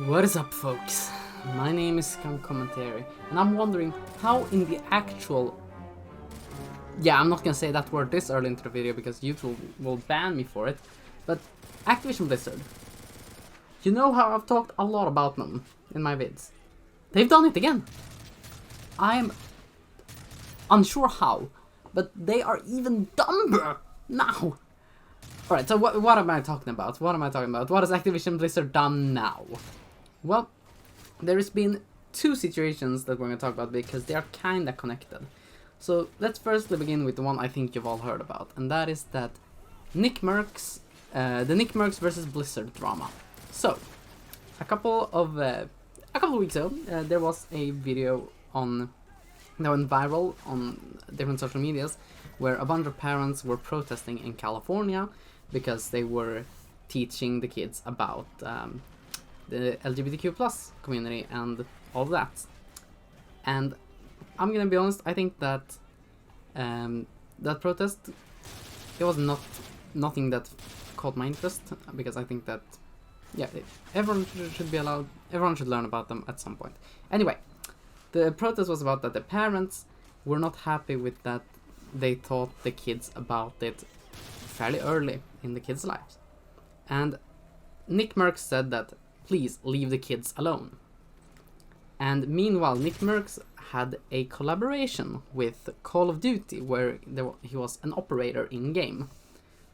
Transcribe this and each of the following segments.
What is up, folks? My name is Skunk Commentary, and I'm wondering how in the actual... Yeah, I'm not gonna say that word this early into the video because YouTube will ban me for it, but Activision Blizzard. You know how I've talked a lot about them in my vids. They've done it again. I'm unsure how, but they are even dumber now. Alright, so what am I talking about? What has Activision Blizzard done now? Well, there has been two situations that we're going to talk about because they are kinda connected. So let's firstly begin with the one I think you've all heard about, and that is that the Nick Mercs versus Blizzard drama. So, a couple of weeks ago, there was a video that went viral on different social medias where a bunch of parents were protesting in California because they were teaching the kids about the LGBTQ plus community and all that. And I'm gonna be honest, I think that that protest, it was nothing that caught my interest, because I think that, yeah, everyone should learn about them at some point. Anyway, the protest was about that the parents were not happy with that they taught the kids about it fairly early in the kids' lives. And Nick Mercs said that, please leave the kids alone. And meanwhile, Nick Mercs had a collaboration with Call of Duty where he was an operator in-game.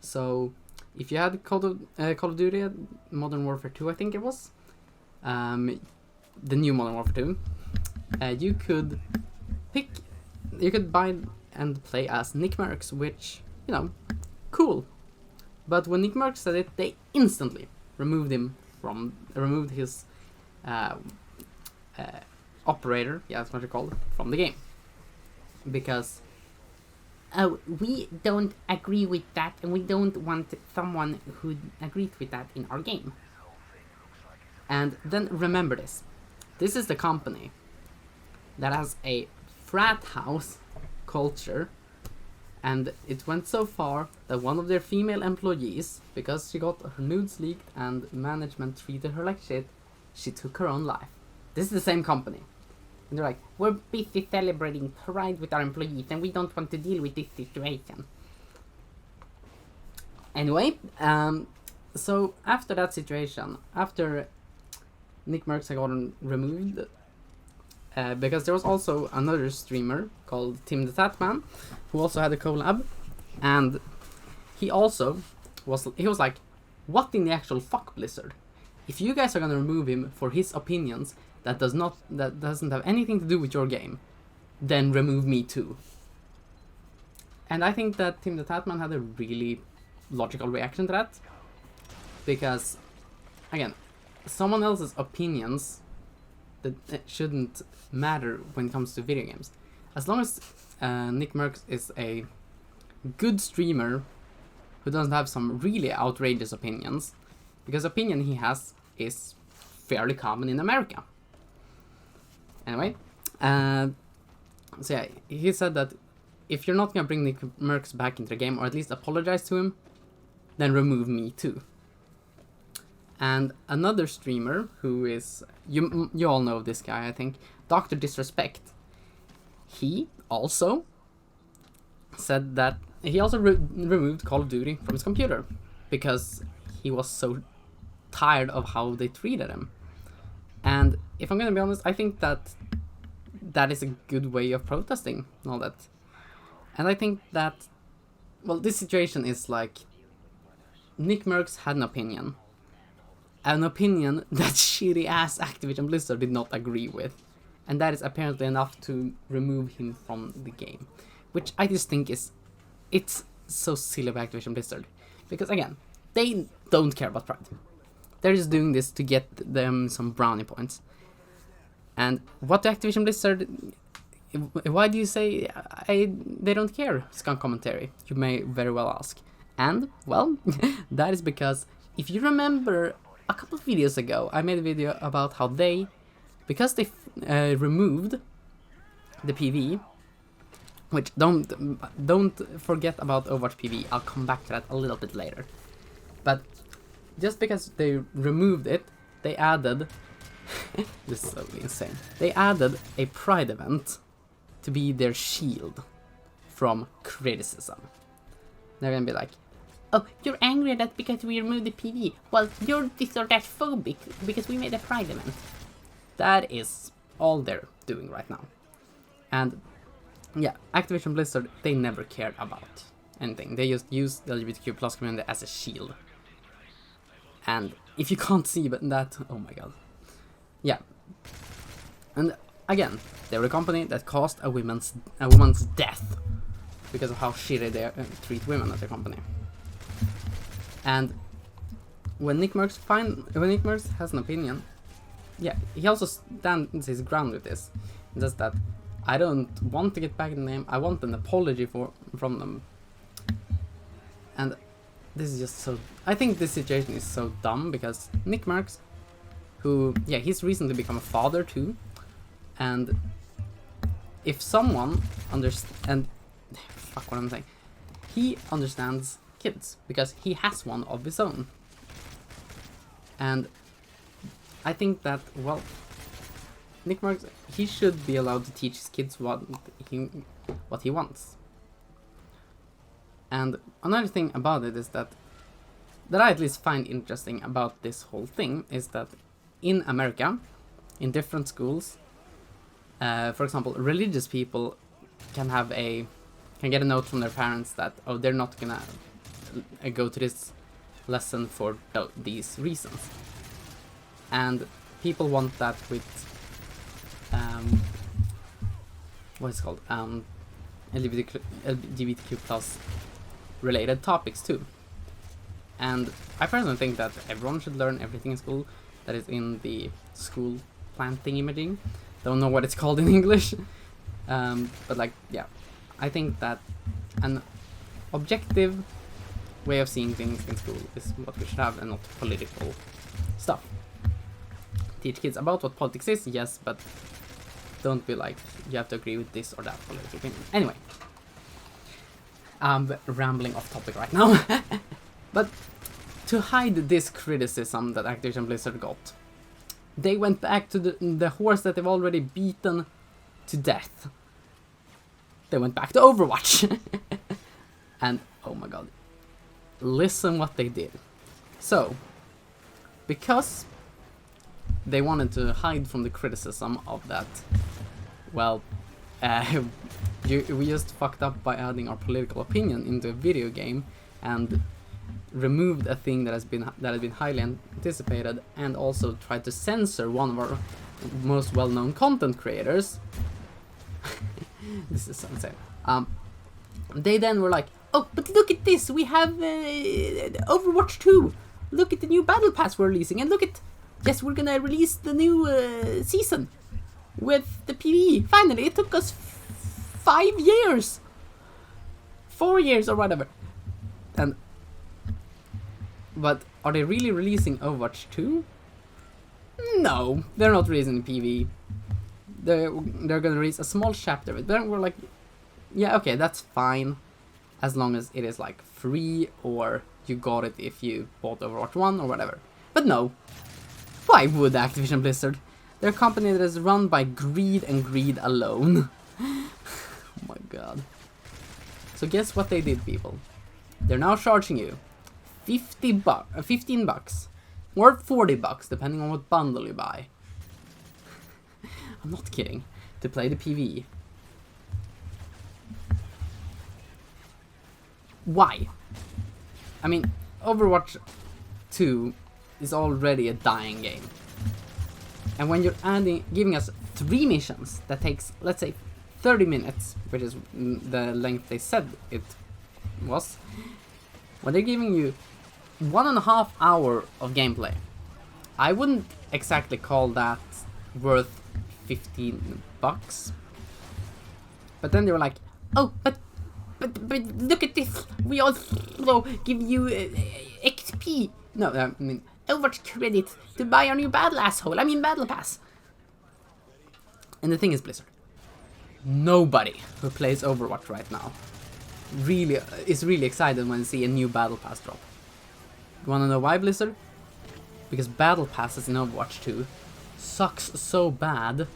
So if you had Call of Duty, Modern Warfare 2 I think it was, the new Modern Warfare 2, you could buy and play as Nick Mercs, which, you know, cool. But when Nick Mercs said it, they instantly removed his operator, yeah, that's what you call it, from the game. Because we don't agree with that, and we don't want someone who agreed with that in our game. And then remember this. This is the company that has a frat house culture, and it went so far that one of their female employees, because she got her nudes leaked and management treated her like shit, she took her own life. This is the same company. And they're like, we're busy celebrating pride with our employees and we don't want to deal with this situation. Anyway, so after that situation, after Nick Mercs had gotten removed, because there was also another streamer called Tim the Tatman who also had a collab, and he was like, what in the actual fuck, Blizzard? If you guys are gonna remove him for his opinions that doesn't have anything to do with your game, then remove me too. And I think that Tim the Tatman had a really logical reaction to that, because again, someone else's opinions that shouldn't matter when it comes to video games. As long as Nick Mercs is a good streamer who doesn't have some really outrageous opinions, because opinion he has is fairly common in America. Anyway, so yeah, he said that if you're not gonna bring Nick Mercs back into the game, or at least apologize to him, then remove me too. And another streamer who is, you all know this guy, I think, Dr. Disrespect, he also said that he also removed Call of Duty from his computer because he was so tired of how they treated him. And if I'm gonna be honest, I think that is a good way of protesting and all that. And I think that, well, this situation is like, Nick Mercs had an opinion that shitty ass Activision Blizzard did not agree with, and that is apparently enough to remove him from the game, which I just think it's so silly of Activision Blizzard, because again, they don't care about pride. They're just doing this to get them some brownie points. And what the Activision Blizzard, why do you say they don't care, Skunk Commentary? You may very well ask. And, well, that is because, if you remember, a couple of videos ago, I made a video about how because they removed the PvE, which don't forget about Overwatch PvE, I'll come back to that a little bit later. But just because they removed it, they added This is so insane. They added a Pride event to be their shield from criticism. They're gonna be like, oh, you're angry at that because we removed the PvE. Well, you're this or that phobic because we made a Pride event. That is all they're doing right now. And yeah, Activision Blizzard, they never cared about anything. They just used the LGBTQ plus community as a shield. And if you can't see that, oh my god. Yeah. And again, they were a company that caused a woman's death because of how shitty they treat women at their company. And when Nick Merckx has an opinion, yeah, he also stands his ground with this. He says that I don't want to get back in the name. I want an apology from them. And this is just so... I think this situation is so dumb because Nick Merckx, who... Yeah, he's recently become a father too. And if someone understands... Fuck what I'm saying. He understands kids because he has one of his own. And I think that, well... Nick Merckx, he should be allowed to teach his kids what he wants. And another thing about it is that I at least find interesting about this whole thing is that in America, in different schools, for example, religious people can get a note from their parents that, oh, they're not gonna go to this lesson for these reasons. And people want that with what is it called? LGBTQ plus related topics too. And I personally think that everyone should learn everything in school that is in the school planting imaging. Don't know what it's called in English. But like, yeah, I think that an objective way of seeing things in school is what we should have and not political stuff. Teach kids about what politics is, yes, but don't be like, you have to agree with this or that political opinion. Anyway, I'm rambling off topic right now. But to hide this criticism that Activision Blizzard got, they went back to the horse that they've already beaten to death. They went back to Overwatch. And, oh my god, listen what they did. So, because they wanted to hide from the criticism of that, well, we just fucked up by adding our political opinion into a video game and removed a thing that had been highly anticipated, and also tried to censor one of our most well-known content creators. This is so insane. They then were like, oh, but look at this, we have Overwatch 2. Look at the new battle pass we're releasing, and look at, yes, we're gonna release the new season with the PvE. Finally, it took us 5 years, 4 years or whatever. But are they really releasing Overwatch 2? No, they're not releasing the PvE. They're gonna release a small chapter of it. Then we're like, yeah, okay, that's fine, as long as it is like free or you got it if you bought Overwatch 1 or whatever. But no, why would Activision Blizzard? They're a company that is run by greed and greed alone. Oh my god. So guess what they did, people? They're now charging you 15 bucks or 40 bucks depending on what bundle you buy. I'm not kidding. To play the PvE. Why? I mean, Overwatch 2 is already a dying game. And when you're giving us 3 missions that takes, let's say, 30 minutes, which is the length they said it was, when they're giving you 1.5 hours of gameplay, I wouldn't exactly call that worth 15 bucks. But then they were like, oh, but look at this, we also give you XP. No, I mean, Overwatch credits to buy our new battle pass. And the thing is, Blizzard, nobody who plays Overwatch right now is really excited when they see a new battle pass drop. You wanna know why, Blizzard? Because battle passes in Overwatch 2 sucks so bad.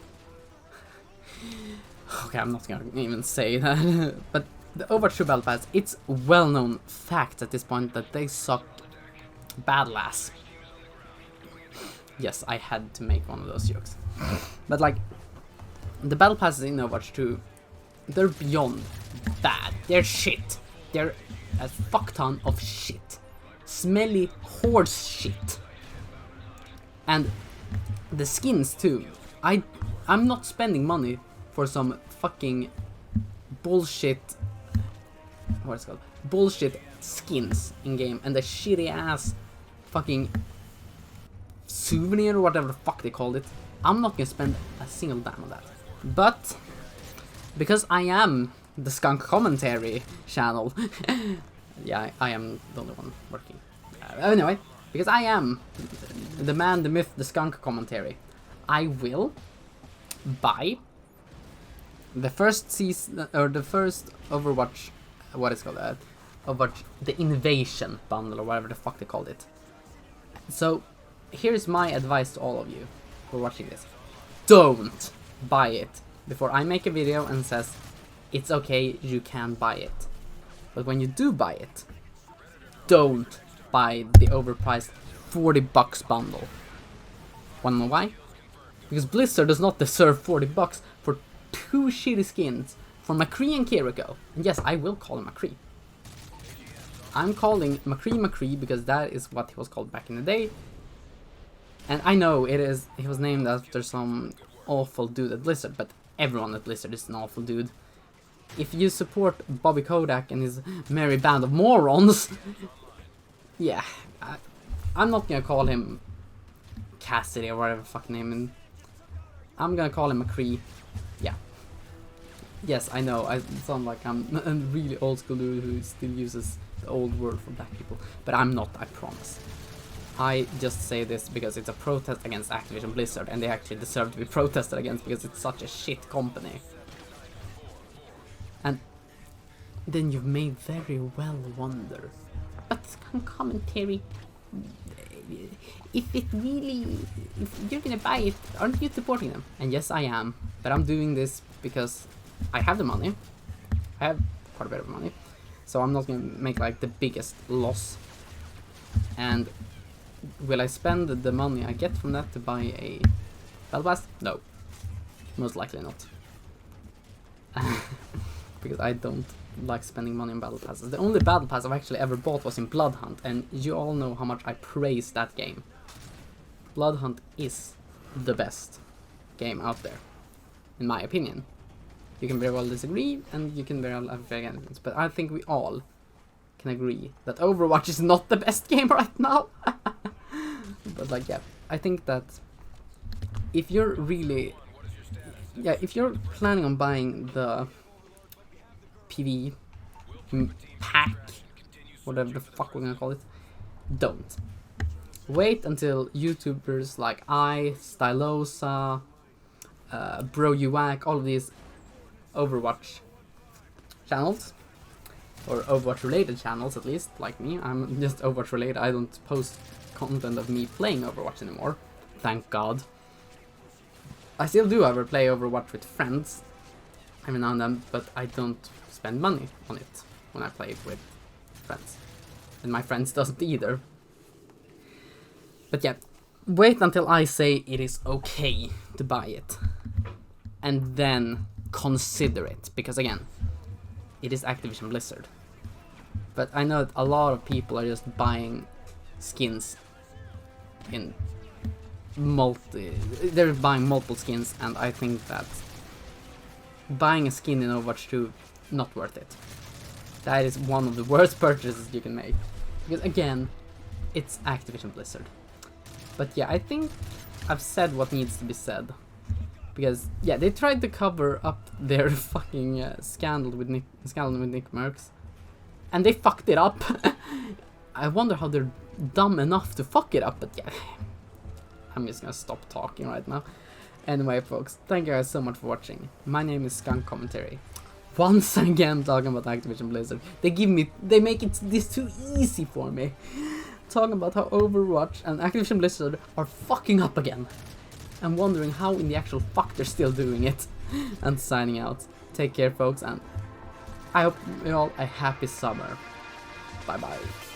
Okay, I'm not gonna even say that. But the Overwatch 2 Battle Pass, it's well-known fact at this point that they suck battle ass. Yes, I had to make one of those jokes. But like, the Battle Passes in Overwatch 2, they're beyond bad. They're shit. They're a fuck ton of shit. Smelly horse shit. And the skins too. I'm not spending money for some fucking bullshit, what's it called? Bullshit skins in game and the shitty ass fucking souvenir or whatever the fuck they called it. I'm not gonna spend a single dime on that. But because I am the Skunk Commentary channel, yeah, I am the only one working. Anyway, because I am the man, the myth, the Skunk Commentary, I will buy the first season or the first Overwatch, what is it called? Overwatch, the Invasion bundle or whatever the fuck they called it. So here's my advice to all of you who are watching this: don't buy it before I make a video and says it's okay, you can buy it. But when you do buy it, don't buy the overpriced $40 bundle. Wanna know why? Because Blizzard does not deserve $40 for 2 shitty skins for McCree and Kiriko. And yes, I will call him McCree. I'm calling McCree because that is what he was called back in the day. And I know he was named after some awful dude at Blizzard, but everyone at Blizzard is an awful dude. If you support Bobby Kotick and his merry band of morons, yeah, I'm not gonna call him Cassidy or whatever fucking name, and I'm gonna call him McCree. Yeah. Yes, I know, I sound like I'm a really old school dude who still uses the old word for black people, but I'm not, I promise. I just say this because it's a protest against Activision Blizzard, and they actually deserve to be protested against because it's such a shit company. And then you've made very well wonder, but Skunk Commentary, if you're gonna buy it, aren't you supporting them? And yes, I am, but I'm doing this because I have the money. I have quite a bit of money, so I'm not gonna make like the biggest loss. And will I spend the money I get from that to buy a Battle Pass? No, most likely not. Because I don't like spending money on Battle Passes. The only Battle Pass I've actually ever bought was in Blood Hunt, and you all know how much I praise that game. Blood Hunt is the best game out there, in my opinion. You can very well disagree, and you can very well have very opinions, but I think we all can agree that Overwatch is not the best game right now. But like, yeah, I think that if you're really, yeah, if you're planning on buying the PV pack, whatever the fuck we're gonna call it, don't. Wait until YouTubers like Stylosa, Bro Uac, all of these Overwatch channels, or Overwatch related channels at least, like me. I'm just Overwatch related. I don't post content of me playing Overwatch anymore, thank God. I still do ever play Overwatch with friends every now and then, but I don't spend money on it when I play it with friends, and my friends doesn't either. But yeah, wait until I say it is okay to buy it, and then consider it, because again, it is Activision Blizzard. But I know that a lot of people are just buying skins in they're buying multiple skins, and I think that buying a skin in Overwatch 2, not worth it. That is one of the worst purchases you can make, because again, it's Activision Blizzard. But yeah, I think I've said what needs to be said, because yeah, they tried to cover up their fucking scandal with Nick Merckx, and they fucked it up. I wonder how they're dumb enough to fuck it up, but yeah, I'm just gonna stop talking right now. Anyway, folks, thank you guys so much for watching. My name is Skunk Commentary. Once again, talking about Activision Blizzard. They make this too easy for me. Talking about how Overwatch and Activision Blizzard are fucking up again. and wondering how in the actual fuck they're still doing it. And signing out. Take care, folks, and I hope you all a happy summer. Bye bye.